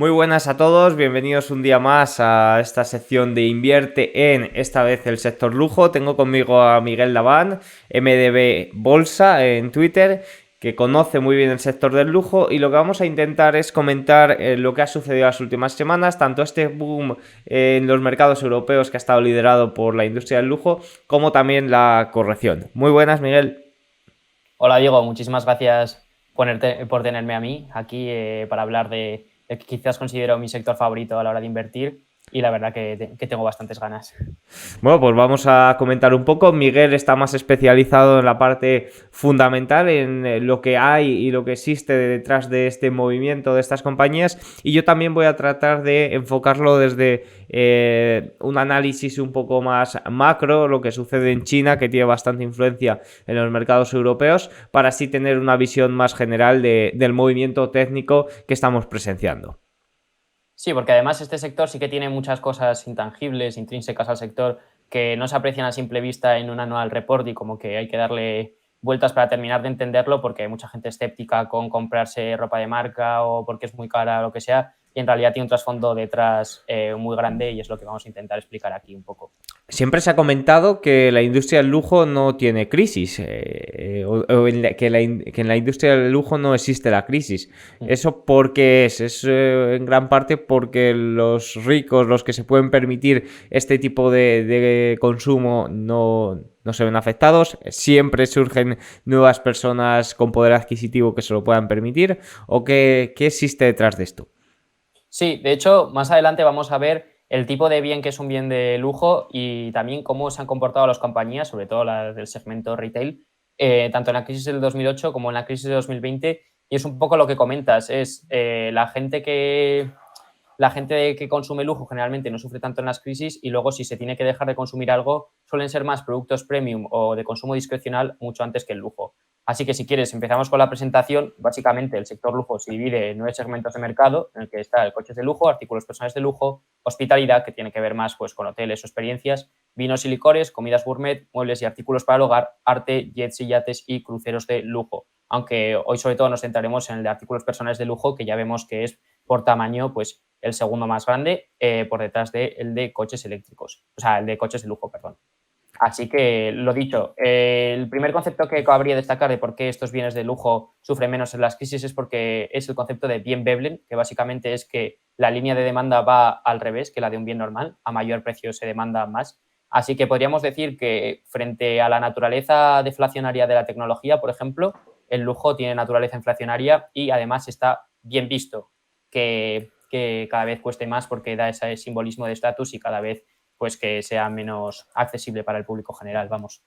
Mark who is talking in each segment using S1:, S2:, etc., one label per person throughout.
S1: Muy buenas a todos, bienvenidos un día más a esta sección de Invierte en, esta vez, el sector lujo. Tengo conmigo a Miguel Laván, MDB Bolsa en Twitter, que conoce muy bien el sector del lujo, y lo que vamos a intentar es comentar lo que ha sucedido las últimas semanas, tanto este boom en los mercados europeos que ha estado liderado por la industria del lujo, como también la corrección. Muy buenas, Miguel.
S2: Hola Diego, muchísimas gracias por tenerme a mí aquí para hablar de que quizás considero mi sector favorito a la hora de invertir y la verdad que tengo bastantes ganas.
S1: Bueno, pues vamos a comentar un poco. Miguel está más especializado en la parte fundamental, en lo que hay y lo que existe detrás de este movimiento de estas compañías. Y yo también voy a tratar de enfocarlo desde un análisis un poco más macro, lo que sucede en China, que tiene bastante influencia en los mercados europeos, para así tener una visión más general del movimiento técnico que estamos presenciando.
S2: Sí, porque además este sector sí que tiene muchas cosas intangibles, intrínsecas al sector, que no se aprecian a simple vista en un annual report y como que hay que darle vueltas para terminar de entenderlo porque hay mucha gente escéptica con comprarse ropa de marca o porque es muy cara o lo que sea y en realidad tiene un trasfondo detrás muy grande y es lo que vamos a intentar explicar aquí un poco.
S1: Siempre se ha comentado que la industria del lujo no tiene crisis, que en la industria del lujo no existe la crisis.
S2: Mm.
S1: ¿Eso por qué es? Es en gran parte porque los ricos, los que se pueden permitir este tipo de consumo, no se ven afectados. Siempre surgen nuevas personas con poder adquisitivo que se lo puedan permitir. ¿O qué existe detrás de esto?
S2: Sí, de hecho, más adelante vamos a ver el tipo de bien que es un bien de lujo y también cómo se han comportado las compañías, sobre todo las del segmento retail, tanto en la crisis del 2008 como en la crisis de 2020. Y es un poco lo que comentas, es la gente que consume lujo generalmente no sufre tanto en las crisis y luego si se tiene que dejar de consumir algo suelen ser más productos premium o de consumo discrecional mucho antes que el lujo. Así que si quieres empezamos con la presentación. Básicamente el sector lujo se divide en 9 segmentos de mercado en el que está el coches de lujo, artículos personales de lujo, hospitalidad que tiene que ver más pues, con hoteles o experiencias, vinos y licores, comidas gourmet, muebles y artículos para el hogar, arte, jets y yates y cruceros de lujo. Aunque hoy sobre todo nos centraremos en el de artículos personales de lujo que ya vemos que es por tamaño pues el segundo más grande por detrás del de coches eléctricos, o sea, el de coches de lujo, perdón. Así que, lo dicho, el primer concepto que cabría destacar de por qué estos bienes de lujo sufren menos en las crisis es porque es el concepto de bien Veblen, que básicamente es que la línea de demanda va al revés que la de un bien normal, a mayor precio se demanda más. Así que podríamos decir que frente a la naturaleza deflacionaria de la tecnología, por ejemplo, el lujo tiene naturaleza inflacionaria y además está bien visto que cada vez cueste más porque da ese simbolismo de estatus y cada vez pues que sea menos accesible para el público general, vamos.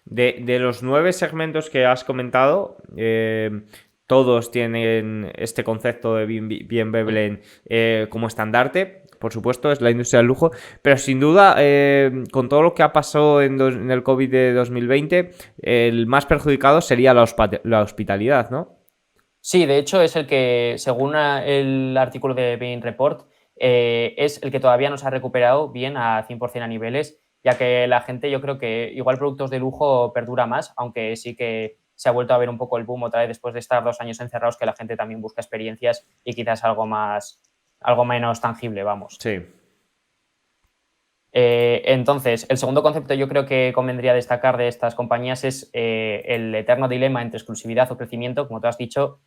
S1: De los 9 segmentos que has comentado, todos tienen este concepto de bien Veblen como estandarte. Por supuesto, es la industria del lujo, pero sin duda, con todo lo que ha pasado en el COVID de 2020, el más perjudicado sería la hospitalidad, ¿no?
S2: Sí, de hecho es el que, según el artículo de Bain Report, es el que todavía no se ha recuperado bien a 100% a niveles, ya que la gente, yo creo que igual productos de lujo perdura más, aunque sí que se ha vuelto a ver un poco el boom otra vez después de estar 2 años encerrados, que la gente también busca experiencias y quizás algo menos tangible, vamos.
S1: Sí.
S2: Entonces, el segundo concepto yo creo que convendría destacar de estas compañías es el eterno dilema entre exclusividad o crecimiento. Como tú has dicho,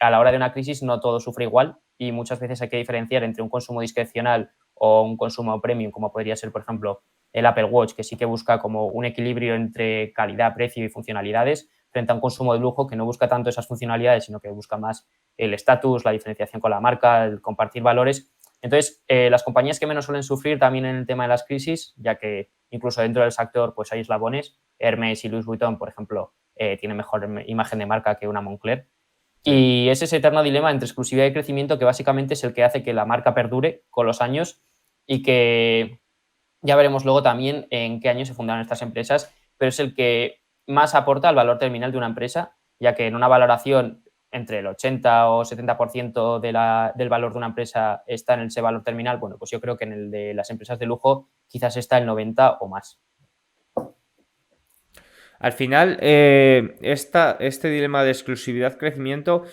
S2: a la hora de una crisis no todo sufre igual y muchas veces hay que diferenciar entre un consumo discrecional o un consumo premium, como podría ser, por ejemplo, el Apple Watch, que sí que busca como un equilibrio entre calidad, precio y funcionalidades, frente a un consumo de lujo que no busca tanto esas funcionalidades, sino que busca más el estatus, la diferenciación con la marca, el compartir valores. Entonces, las compañías que menos suelen sufrir también en el tema de las crisis, ya que incluso dentro del sector pues hay eslabones, Hermes y Louis Vuitton, por ejemplo, tienen mejor imagen de marca que una Moncler.
S1: Sí.
S2: Y es ese eterno dilema entre exclusividad y crecimiento que básicamente es el que hace que la marca perdure con los años y que ya veremos luego también en qué año se fundaron estas empresas, pero es el que más aporta al valor terminal de una empresa, ya que en una valoración entre el 80 o 70% del valor de una empresa está en ese valor terminal. Bueno, pues yo creo que en el de las empresas de lujo quizás está el 90 o más.
S1: Al final, este dilema de exclusividad-crecimiento,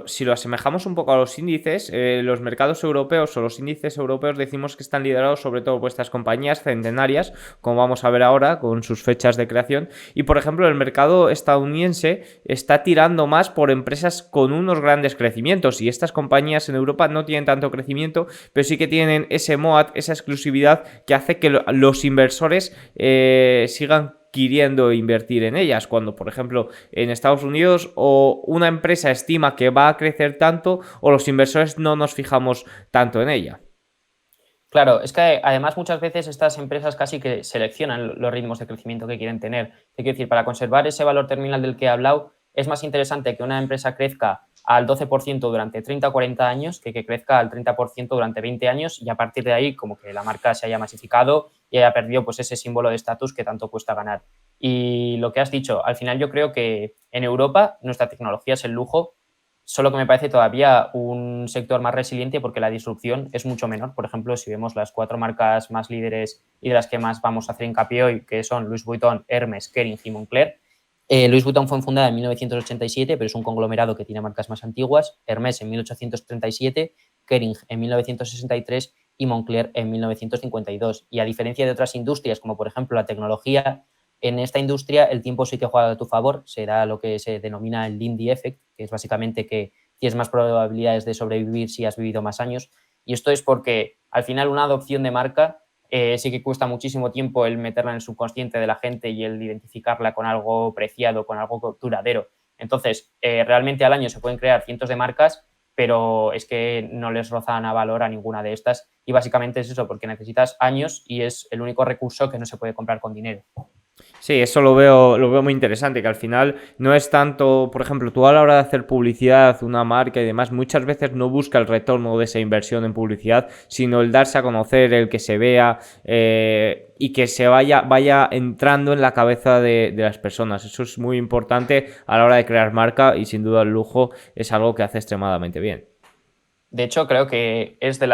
S1: si lo asemejamos un poco a los índices, los mercados europeos o los índices europeos decimos que están liderados sobre todo por estas compañías centenarias, como vamos a ver ahora, con sus fechas de creación. Y, por ejemplo, el mercado estadounidense está tirando más por empresas con unos grandes crecimientos. Y estas compañías en Europa no tienen tanto crecimiento, pero sí que tienen ese MOAT, esa exclusividad que hace que los inversores sigan queriendo invertir en ellas, cuando por ejemplo en Estados Unidos o una empresa estima que va a crecer tanto o los inversores no nos fijamos tanto en ella.
S2: Claro, es que además muchas veces estas empresas casi que seleccionan los ritmos de crecimiento que quieren tener. Es decir, para conservar ese valor terminal del que he hablado, es más interesante que una empresa crezca al 12% durante 30 o 40 años que crezca al 30% durante 20 años y a partir de ahí como que la marca se haya masificado y haya perdido pues ese símbolo de estatus que tanto cuesta ganar. Y lo que has dicho, al final yo creo que en Europa nuestra tecnología es el lujo, solo que me parece todavía un sector más resiliente porque la disrupción es mucho menor. Por ejemplo, si vemos las 4 marcas más líderes y de las que más vamos a hacer hincapié hoy, que son Louis Vuitton, Hermes, Kering y Moncler. Louis Vuitton fue fundada en 1987, pero es un conglomerado que tiene marcas más antiguas. Hermes en 1837, Kering en 1963 y Moncler en 1952. Y a diferencia de otras industrias, como por ejemplo la tecnología, en esta industria el tiempo sí que juega a tu favor, se da lo que se denomina el Lindy Effect, que es básicamente que tienes más probabilidades de sobrevivir si has vivido más años. Y esto es porque al final una adopción de marca sí que cuesta muchísimo tiempo el meterla en el subconsciente de la gente y el identificarla con algo preciado, con algo duradero. Entonces, realmente al año se pueden crear cientos de marcas, pero es que no les rozan a valor a ninguna de estas. Y básicamente es eso, porque necesitas años y es el único recurso que no se puede comprar con dinero.
S1: Sí, eso lo veo muy interesante, que al final no es tanto, por ejemplo, tú a la hora de hacer publicidad, una marca y demás, muchas veces no busca el retorno de esa inversión en publicidad, sino el darse a conocer, el que se vea y que se vaya entrando en la cabeza de las personas. Eso es muy importante a la hora de crear marca y sin duda el lujo es algo que hace extremadamente bien.
S2: De hecho, creo que es de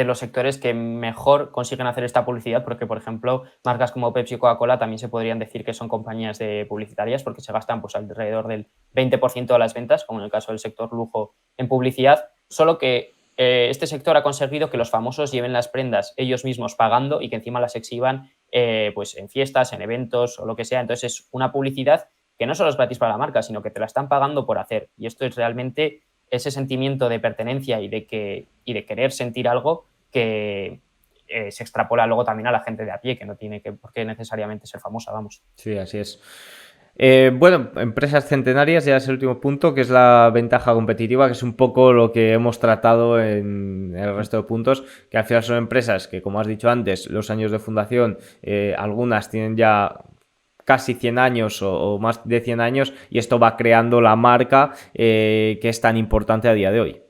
S2: los sectores que mejor consiguen hacer esta publicidad, porque, por ejemplo, marcas como Pepsi y Coca-Cola también se podrían decir que son compañías de publicitarias, porque se gastan pues, alrededor del 20% de las ventas, como en el caso del sector lujo, en publicidad. Solo que este sector ha conseguido que los famosos lleven las prendas ellos mismos pagando y que encima las exhiban pues, en fiestas, en eventos o lo que sea. Entonces, es una publicidad que no solo es gratis para la marca, sino que te la están pagando por hacer. Y esto es realmente ese sentimiento de pertenencia y de querer sentir algo que se extrapola luego también a la gente de a pie, que no tiene por qué necesariamente ser famosa, vamos.
S1: Sí, así es. Bueno, empresas centenarias, ya es el último punto, que es la ventaja competitiva, que es un poco lo que hemos tratado en el resto de puntos, que al final son empresas que, como has dicho antes, los años de fundación, algunas tienen ya casi 100 años o más de 100 años y esto va creando la marca que es tan importante a día de hoy.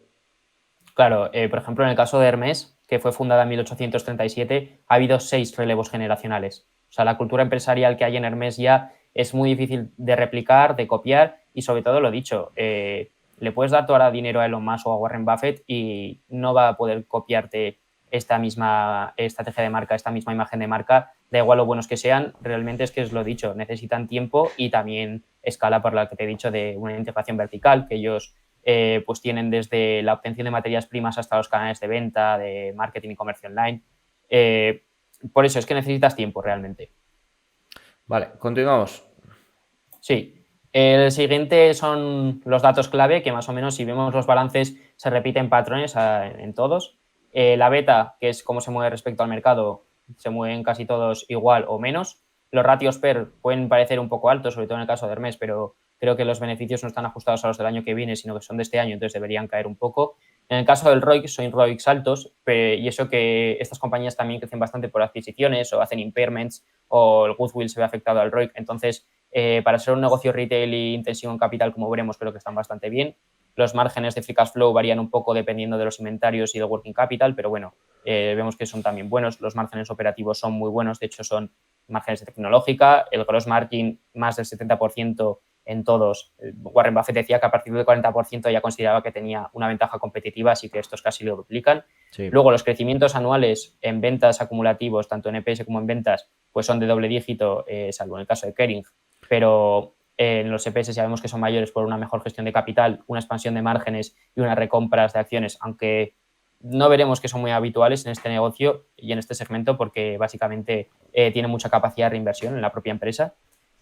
S2: Claro, por ejemplo, en el caso de Hermès, que fue fundada en 1837, ha habido 6 relevos generacionales. O sea, la cultura empresarial que hay en Hermès ya es muy difícil de replicar, de copiar y sobre todo lo dicho, le puedes dar ahora dinero a Elon Musk o a Warren Buffett y no va a poder copiarte esta misma estrategia de marca, esta misma imagen de marca, da igual lo buenos que sean, realmente es que es lo dicho, necesitan tiempo y también escala por la que te he dicho de una integración vertical, que ellos pues tienen desde la obtención de materias primas hasta los canales de venta, de marketing y comercio online. Por eso es que necesitas tiempo realmente.
S1: Vale, continuamos.
S2: Sí. El siguiente son los datos clave, que más o menos si vemos los balances se repiten patrones en todos. La beta, que es cómo se mueve respecto al mercado, se mueven casi todos igual o menos. Los ratios PER pueden parecer un poco altos, sobre todo en el caso de Hermes, pero creo que los beneficios no están ajustados a los del año que viene, sino que son de este año, entonces deberían caer un poco. En el caso del ROIC, son ROICs altos, y eso que estas compañías también crecen bastante por adquisiciones o hacen impairments o el goodwill se ve afectado al ROIC. Entonces, para ser un negocio retail y intensivo en capital, como veremos, creo que están bastante bien. Los márgenes de free cash flow varían un poco dependiendo de los inventarios y del working capital, pero bueno, vemos que son también buenos. Los márgenes operativos son muy buenos, de hecho son márgenes de tecnológica, el gross margin más del 70% en todos. Warren Buffett decía que a partir del 40% ya consideraba que tenía una ventaja competitiva, así que estos casi lo duplican.
S1: Sí.
S2: Luego, los crecimientos anuales en ventas acumulativos, tanto en EPS como en ventas, pues son de doble dígito, salvo en el caso de Kering, pero en los EPS ya vemos que son mayores por una mejor gestión de capital, una expansión de márgenes y unas recompras de acciones, aunque no veremos que son muy habituales en este negocio y en este segmento porque básicamente tiene mucha capacidad de reinversión en la propia empresa.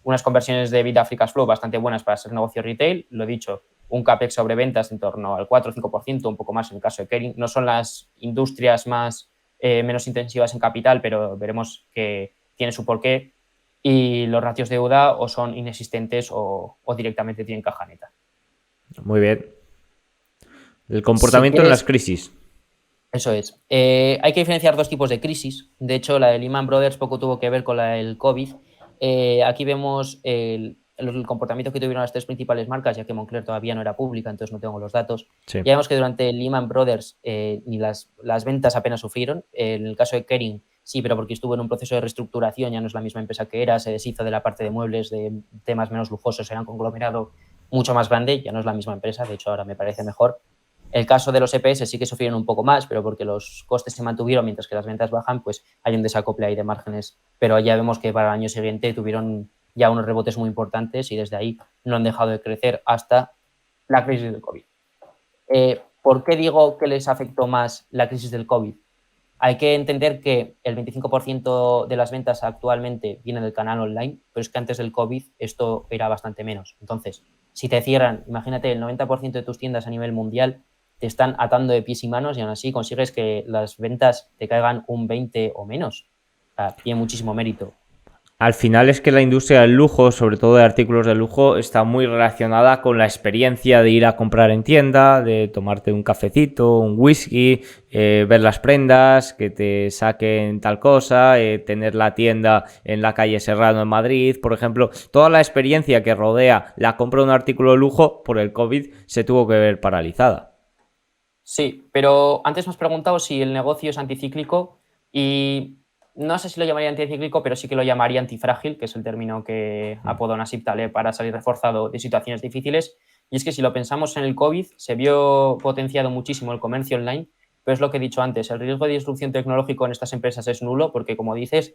S2: Unas conversiones de EBITDA Free Cash Flow bastante buenas para ser negocio retail, lo dicho, un CAPEX sobre ventas en torno al 4 o 5%, un poco más en el caso de Kering. No son las industrias menos intensivas en capital, pero veremos que tiene su porqué. Y los ratios de deuda o son inexistentes o directamente tienen caja neta.
S1: Muy bien. El
S2: Si
S1: comportamiento en las
S2: quieres,
S1: crisis.
S2: eso es. Hay que diferenciar dos tipos de crisis. De hecho, la de Lehman Brothers poco tuvo que ver con la del COVID. Aquí vemos el comportamiento que tuvieron las tres principales marcas, ya que Moncler todavía no era pública, entonces no tengo los datos.
S1: Sí.
S2: Ya vemos que durante Lehman Brothers ni las ventas apenas sufrieron. En el caso de Kering, sí, pero porque estuvo en un proceso de reestructuración, ya no es la misma empresa que era, se deshizo de la parte de muebles, de temas menos lujosos, era un conglomerado mucho más grande, ya no es la misma empresa, de hecho ahora me parece mejor. El caso de los EPS sí que sufrieron un poco más, pero porque los costes se mantuvieron mientras que las ventas bajan, pues hay un desacople ahí de márgenes. Pero ya vemos que para el año siguiente tuvieron ya unos rebotes muy importantes y desde ahí no han dejado de crecer hasta la crisis del COVID. ¿Por qué digo que les afectó más la crisis del COVID? Hay que entender que el 25% de las ventas actualmente viene del canal online, pero es que antes del COVID esto era bastante menos. Entonces, si te cierran, imagínate, el 90% de tus tiendas a nivel mundial, te están atando de pies y manos y aún así consigues que las ventas te caigan un 20 o menos. O sea, tiene muchísimo mérito.
S1: Al final es que la industria del lujo, sobre todo de artículos de lujo, está muy relacionada con la experiencia de ir a comprar en tienda, de tomarte un cafecito, un whisky, ver las prendas, que te saquen tal cosa, tener la tienda en la calle Serrano en Madrid, por ejemplo. Toda la experiencia que rodea la compra de un artículo de lujo por el COVID se tuvo que ver paralizada.
S2: Sí, pero antes me has preguntado si el negocio es anticíclico y no sé si lo llamaría anticíclico, pero sí que lo llamaría antifrágil, que es el término que apodó Nasib Taleb para salir reforzado de situaciones difíciles. Y es que si lo pensamos en el COVID, se vio potenciado muchísimo el comercio online, pero es lo que he dicho antes, el riesgo de disrupción tecnológico en estas empresas es nulo porque, como dices,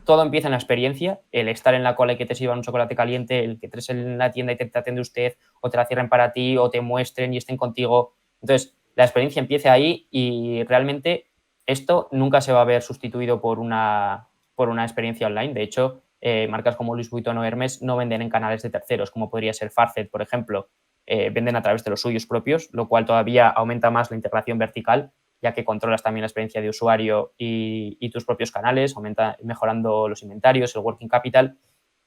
S2: todo empieza en la experiencia, el estar en la cola y que te sirvan un chocolate caliente, el que entres en la tienda y te atiende usted, o te la cierren para ti, o te muestren y estén contigo. Entonces, la experiencia empieza ahí y realmente esto nunca se va a ver sustituido por una experiencia online. De hecho, marcas como Louis Vuitton o Hermes no venden en canales de terceros, como podría ser Farfetch, por ejemplo. Venden a través de los suyos propios, lo cual todavía aumenta más la integración vertical, ya que controlas también la experiencia de usuario y tus propios canales, mejorando los inventarios, el working capital.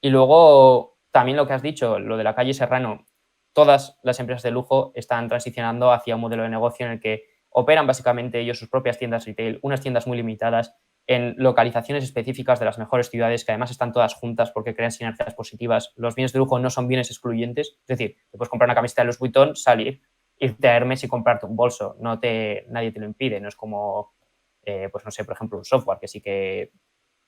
S2: Y luego, también lo que has dicho, lo de la calle Serrano, todas las empresas de lujo están transicionando hacia un modelo de negocio en el que operan básicamente ellos sus propias tiendas retail, unas tiendas muy limitadas en localizaciones específicas de las mejores ciudades que además están todas juntas porque crean sinergias positivas. Los bienes de lujo no son bienes excluyentes, es decir, te puedes comprar una camiseta de Louis Vuitton, salir, irte a Hermes y comprarte un bolso, nadie te lo impide, no es como, pues no sé, por ejemplo, un software que sí que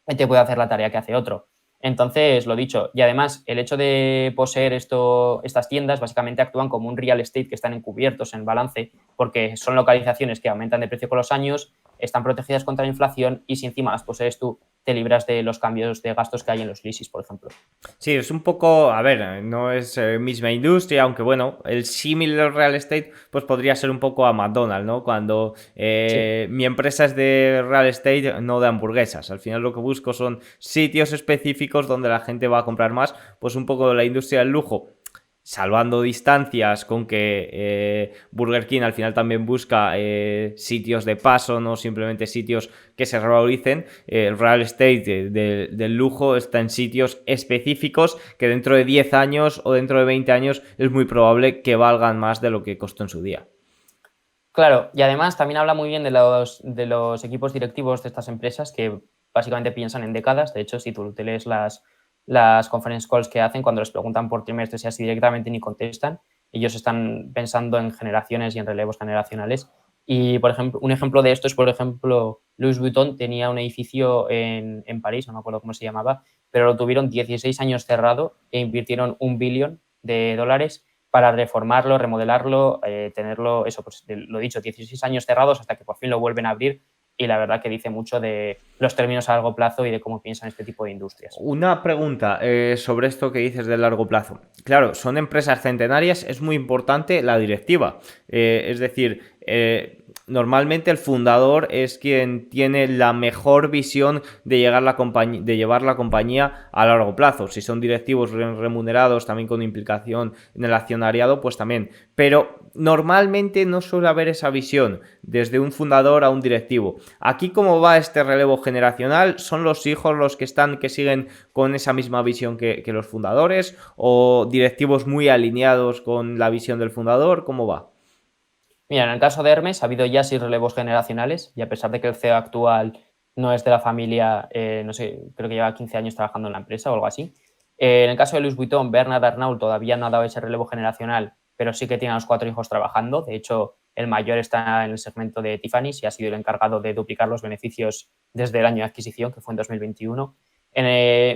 S2: te puede hacer la tarea que hace otro. Entonces, lo dicho, y además el hecho de poseer estas tiendas básicamente actúan como un real estate que están encubiertos en el balance porque son localizaciones que aumentan de precio con los años, están protegidas contra la inflación y si encima las posees tú, te libras de los cambios de gastos que hay en los leases, por ejemplo.
S1: Sí, es un poco, a ver, no es misma industria, aunque bueno, el símil del real estate pues podría ser un poco a McDonald's, ¿no? Cuando
S2: Sí.
S1: mi empresa es de real estate, no de hamburguesas. Al final lo que busco son sitios específicos donde la gente va a comprar más, pues un poco de la industria del lujo, salvando distancias con que Burger King al final también busca sitios de paso, no simplemente sitios que se revaloricen. El real estate del lujo está en sitios específicos que dentro de 10 años o dentro de 20 años es muy probable que valgan más de lo que costó en su día.
S2: Claro, y además también habla muy bien de los equipos directivos de estas empresas que básicamente piensan en décadas. De hecho, si tú te lees las conference calls que hacen cuando les preguntan por trimestres y así directamente ni contestan, ellos están pensando en generaciones y en relevos generacionales. Y, por ejemplo, un ejemplo de esto es, por ejemplo, Louis Vuitton tenía un edificio en París, no me acuerdo cómo se llamaba, pero lo tuvieron 16 años cerrado e invirtieron $1 billón para reformarlo, remodelarlo, tenerlo, eso, pues lo dicho, 16 años cerrados hasta que por fin lo vuelven a abrir, y la verdad que dice mucho de los términos a largo plazo y de cómo piensan este tipo de industrias.
S1: Una pregunta sobre esto que dices de largo plazo. Claro, son empresas centenarias, es muy importante la directiva. Es decir, normalmente el fundador es quien tiene la mejor visión de llevar la compañía a largo plazo. Si son directivos remunerados, también con implicación en el accionariado, pues también. Pero normalmente no suele haber esa visión desde un fundador a un directivo. Aquí, ¿cómo va este relevo generacional? ¿Son los hijos los que siguen con esa misma visión que los fundadores? ¿O directivos muy alineados con la visión del fundador? ¿Cómo va?
S2: Mira, en el caso de Hermes ha habido ya 6 relevos generacionales, y a pesar de que el CEO actual no es de la familia, no sé, creo que lleva 15 años trabajando en la empresa o algo así. En el caso de Louis Vuitton, Bernard Arnault todavía no ha dado ese relevo generacional, pero sí que tiene a los 4 hijos trabajando. De hecho, el mayor está en el segmento de Tiffany's y ha sido el encargado de duplicar los beneficios desde el año de adquisición, que fue en 2021.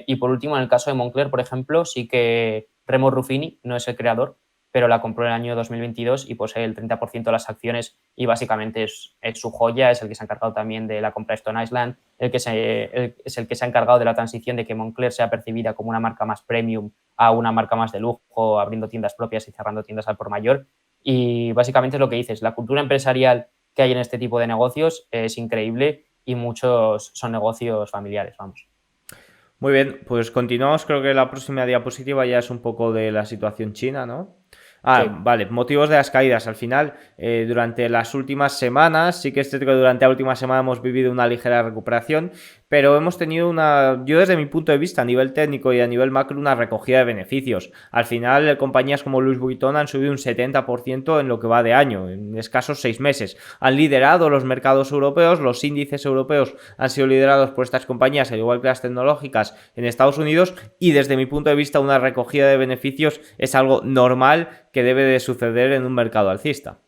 S2: Y por último, en el caso de Moncler, por ejemplo, sí que Remo Ruffini no es el creador, pero la compró en el año 2022 y posee el 30% de las acciones, y básicamente es su joya. Es el que se ha encargado también de la compra de Stone Island, es el que se ha encargado de la transición de que Moncler sea percibida como una marca más premium a una marca más de lujo, abriendo tiendas propias y cerrando tiendas al por mayor. Y básicamente es lo que dices, la cultura empresarial que hay en este tipo de negocios es increíble, y muchos son negocios familiares, vamos.
S1: Muy bien, pues continuamos. Creo que la próxima diapositiva ya es un poco de la situación china, ¿no?
S2: Sí.
S1: Vale, motivos de las caídas. Al final, durante las últimas semanas, sí que es cierto que durante la última semana hemos vivido una ligera recuperación, pero hemos tenido yo desde mi punto de vista, a nivel técnico y a nivel macro, una recogida de beneficios. Al final, compañías como Louis Vuitton han subido un 70% en lo que va de año, en escasos 6 meses. Han liderado los mercados europeos, los índices europeos han sido liderados por estas compañías, al igual que las tecnológicas en Estados Unidos, y desde mi punto de vista, una recogida de beneficios es algo normal que debe de suceder en un mercado alcista.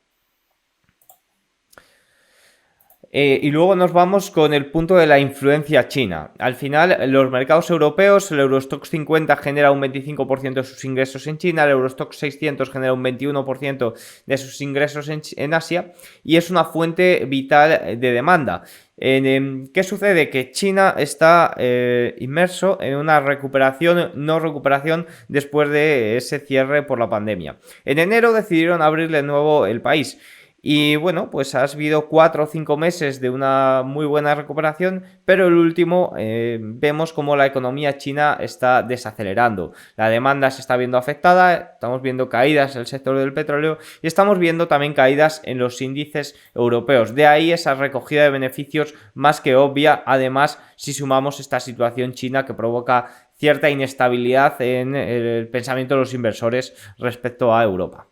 S1: Y luego nos vamos con el punto de la influencia china. Al final, los mercados europeos, el Eurostoxx 50 genera un 25% de sus ingresos en China, el Eurostoxx 600 genera un 21% de sus ingresos en Asia, y es una fuente vital de demanda. ¿Qué sucede? Que China está inmerso en una no recuperación después de ese cierre por la pandemia. En enero decidieron abrirle de nuevo el país. Y bueno, pues ha habido 4 o 5 meses de una muy buena recuperación, pero el último vemos como la economía china está desacelerando. La demanda se está viendo afectada, estamos viendo caídas en el sector del petróleo y estamos viendo también caídas en los índices europeos. De ahí esa recogida de beneficios más que obvia, además si sumamos esta situación china que provoca cierta inestabilidad en el pensamiento de los inversores respecto a Europa.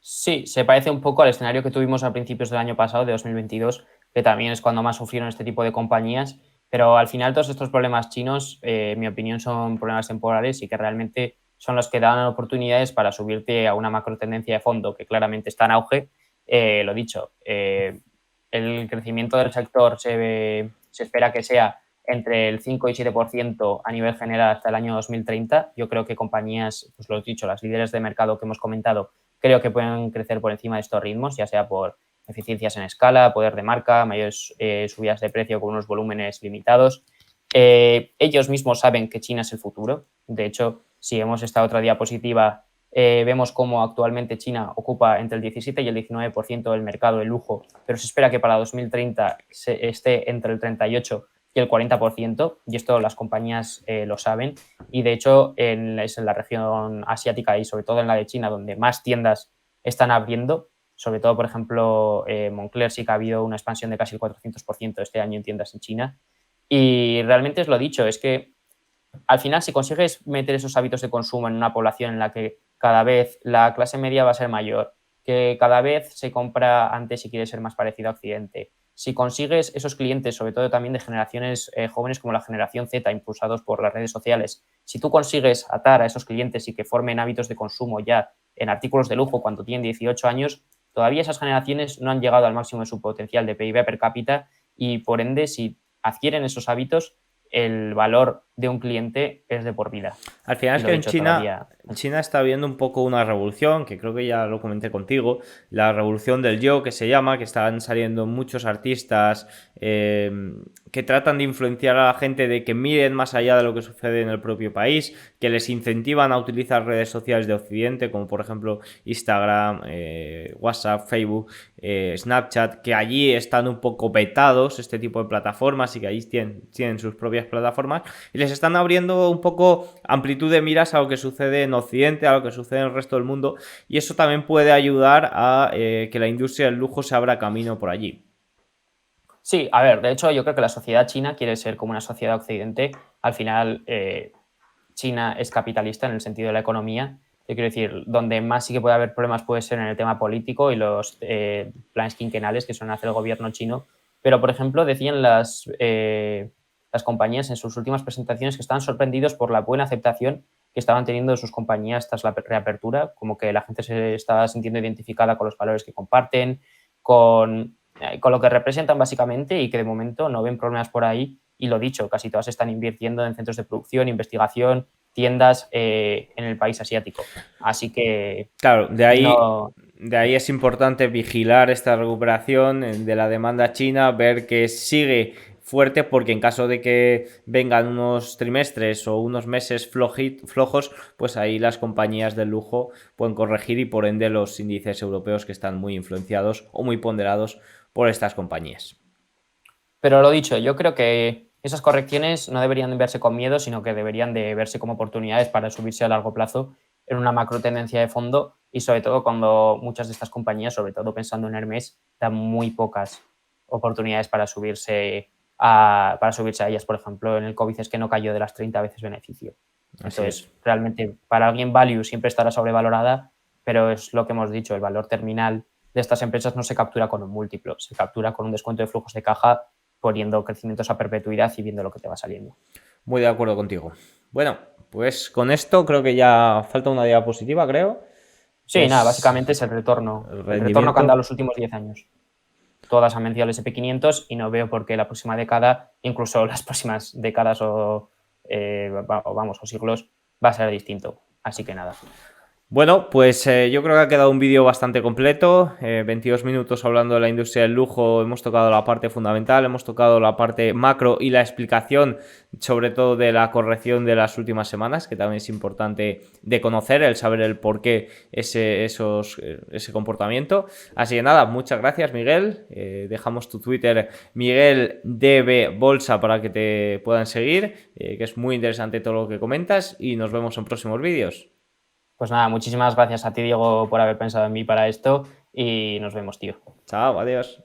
S2: Sí, se parece un poco al escenario que tuvimos a principios del año pasado, de 2022, que también es cuando más sufrieron este tipo de compañías, pero al final todos estos problemas chinos, en mi opinión, son problemas temporales y que realmente son los que dan oportunidades para subirte a una macro tendencia de fondo que claramente está en auge. Lo dicho, el crecimiento del sector se espera que sea entre el 5 y 7% a nivel general hasta el año 2030. Yo creo que compañías, pues lo he dicho, las líderes de mercado que hemos comentado, creo que pueden crecer por encima de estos ritmos, ya sea por eficiencias en escala, poder de marca, mayores subidas de precio con unos volúmenes limitados. Ellos mismos saben que China es el futuro. De hecho, si vemos esta otra diapositiva, vemos cómo actualmente China ocupa entre el 17 y el 19% del mercado de lujo, pero se espera que para 2030 esté entre el 38 y el 40%, y esto las compañías lo saben. Y de hecho es en la región asiática y sobre todo en la de China donde más tiendas están abriendo. Sobre todo, por ejemplo, Moncler sí que ha habido una expansión de casi el 400% este año en tiendas en China. Y realmente es lo dicho, es que al final si consigues meter esos hábitos de consumo en una población en la que cada vez la clase media va a ser mayor, que cada vez se compra antes y quiere ser más parecido a Occidente, si consigues esos clientes, sobre todo también de generaciones jóvenes como la generación Z, impulsados por las redes sociales, si tú consigues atar a esos clientes y que formen hábitos de consumo ya en artículos de lujo cuando tienen 18 años, todavía esas generaciones no han llegado al máximo de su potencial de PIB per cápita y, por ende, si adquieren esos hábitos, el valor de un cliente es de por vida.
S1: Al final
S2: Y
S1: es
S2: lo
S1: que en
S2: dicho
S1: China,
S2: todavía.
S1: China está viendo un poco una revolución, que creo que ya lo comenté contigo, la revolución del yo, que se llama, que están saliendo muchos artistas que tratan de influenciar a la gente de que miren más allá de lo que sucede en el propio país, que les incentivan a utilizar redes sociales de Occidente, como por ejemplo Instagram, WhatsApp, Facebook, Snapchat, que allí están un poco vetados este tipo de plataformas y que allí tienen sus propias plataformas y les están abriendo un poco amplitud de miras a lo que sucede en Occidente, a lo que sucede en el resto del mundo y eso también puede ayudar a que la industria del lujo se abra camino por allí.
S2: Sí, a ver, de hecho yo creo que la sociedad china quiere ser como una sociedad occidente. Al final, China es capitalista en el sentido de la economía. Yo quiero decir, donde más sí que puede haber problemas puede ser en el tema político y los planes quinquenales que suele hacer el gobierno chino. Pero, por ejemplo, decían las compañías en sus últimas presentaciones que estaban sorprendidos por la buena aceptación que estaban teniendo de sus compañías tras la reapertura, como que la gente se estaba sintiendo identificada con los valores que comparten, con lo que representan básicamente y que de momento no ven problemas por ahí. Y lo dicho, casi todas están invirtiendo en centros de producción, investigación, tiendas en el país asiático. Así que
S1: Claro,
S2: no.
S1: de ahí es importante vigilar esta recuperación de la demanda china, ver que sigue fuerte porque en caso de que vengan unos trimestres o unos meses flojos, pues ahí las compañías del lujo pueden corregir y por ende los índices europeos que están muy influenciados o muy ponderados por estas compañías.
S2: Pero lo dicho, yo creo que esas correcciones no deberían de verse con miedo, sino que deberían de verse como oportunidades para subirse a largo plazo en una macro tendencia de fondo y sobre todo cuando muchas de estas compañías, sobre todo pensando en Hermès, dan muy pocas oportunidades para subirse a ellas. Por ejemplo, en el COVID es que no cayó de las 30 veces beneficio. Entonces, realmente, para alguien value siempre estará sobrevalorada, pero es lo que hemos dicho, el valor terminal de estas empresas no se captura con un múltiplo, se captura con un descuento de flujos de caja poniendo crecimientos a perpetuidad y viendo lo que te va saliendo.
S1: Muy de acuerdo contigo. Bueno, pues con esto creo que ya falta una diapositiva, creo.
S2: Sí, nada,
S1: Es
S2: básicamente es el retorno.
S1: el
S2: El retorno que han
S1: rendimiento.
S2: dado los últimos 10 años. Todas han vencido el SP500 y no veo por qué la próxima década, incluso las próximas décadas o siglos, va a ser distinto. Así que nada.
S1: Bueno, pues yo creo que ha quedado un vídeo bastante completo, 22 minutos hablando de la industria del lujo, hemos tocado la parte fundamental, hemos tocado la parte macro y la explicación sobre todo de la corrección de las últimas semanas, que también es importante de conocer, el saber el por qué ese comportamiento. Así que nada, muchas gracias Miguel, dejamos tu Twitter MiguelDB Bolsa para que te puedan seguir, que es muy interesante todo lo que comentas y nos vemos en próximos vídeos.
S2: Pues nada, muchísimas gracias a ti, Diego, por haber pensado en mí para esto y nos vemos, tío.
S1: Chao, adiós.